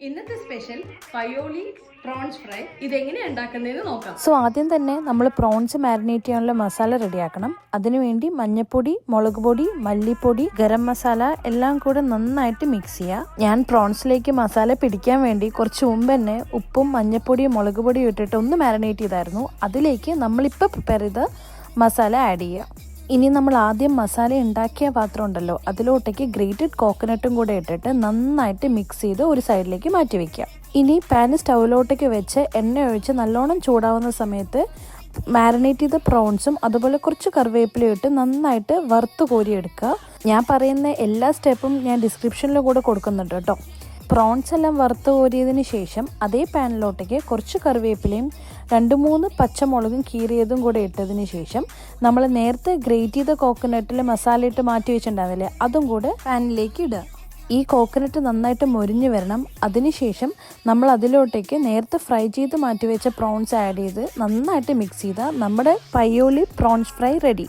ഇന്നത്തെ special Payyoli prawns fry ഇതെങ്ങനെയാണ് ഉണ്ടാക്കുന്നതെന്ന് നോക്കാം. സോ ആദ്യം തന്നെ നമ്മൾ പ്രോൺസ് മാരിനേറ്റ് ചെയ്യാനുള്ള മസാല റെഡിയാക്കണം. അതിനുവേണ്ടി മഞ്ഞൾപ്പൊടി, മുളക് പൊടി, മല്ലിപ്പൊടി, ഗരം മസാല എല്ലാം കൂടെ നന്നായിട്ട് മിക്സ് ചെയ്യുക. ഞാൻ പ്രോൺസിലേക്ക് മസാല പിടിക്കാൻ വേണ്ടി കുറച്ച് മുമ്പ് തന്നെ ഉപ്പും മഞ്ഞൾപ്പൊടിയും മുളക് പൊടിയും ഇട്ടിട്ട് ഒന്ന് മാരിനേറ്റ് ചെയ്തായിരുന്നു. അതിലേക്ക് നമ്മളിപ്പോൾ പ്രിപ്പയർ ചെയ്ത മസാല ആഡ് ചെയ്യുക. ഇനി നമ്മൾ ആദ്യം മസാല ഉണ്ടാക്കിയ പാത്രം ഉണ്ടല്ലോ, അതിലോട്ടേക്ക് ഗ്രേറ്റഡ് കോക്കനട്ടും കൂടെ ഇട്ടിട്ട് നന്നായിട്ട് മിക്സ് ചെയ്ത് ഒരു സൈഡിലേക്ക് മാറ്റി വയ്ക്കുക. ഇനി പാൻ സ്റ്റൗവിലോട്ടേക്ക് വെച്ച് എണ്ണ ഒഴിച്ച് നല്ലോണം ചൂടാവുന്ന സമയത്ത് മാരിനേറ്റ് ചെയ്ത പ്രോൺസും അതുപോലെ കുറച്ച് കറിവേപ്പിലയും ഇട്ട് നന്നായിട്ട് വറുത്ത് കോരിയെടുക്കുക. ഞാൻ പറയുന്ന എല്ലാ സ്റ്റെപ്പും ഞാൻ ഡിസ്ക്രിപ്ഷനിൽ കൂടെ കൊടുക്കുന്നുണ്ട് കേട്ടോ. പ്രോൺസ് എല്ലാം വറുത്ത് കോരിയതിന് ശേഷം അതേ പാനിലോട്ടേക്ക് കുറച്ച് കറിവേപ്പിലയും 2-3 പച്ചമുളകും കീറിയതും കൂടെ ഇട്ടതിന് ശേഷം നമ്മൾ നേരത്തെ ഗ്രേറ്റ് ചെയ്ത കോക്കനട്ടിൽ മസാല ഇട്ട് മാറ്റി വെച്ചിട്ടുണ്ടാവില്ലേ, അതും കൂടെ പാനിലേക്ക് ഇടുക. ഈ കോക്കനട്ട് നന്നായിട്ട് മൊരിഞ്ഞ് വരണം. അതിനുശേഷം നമ്മൾ അതിലോട്ടേക്ക് നേരത്തെ ഫ്രൈ ചെയ്ത് മാറ്റി വെച്ച പ്രോൺസ് ആഡ് ചെയ്ത് നന്നായിട്ട് മിക്സ് ചെയ്താൽ നമ്മുടെ പയോളി പ്രോൺസ് ഫ്രൈ റെഡി.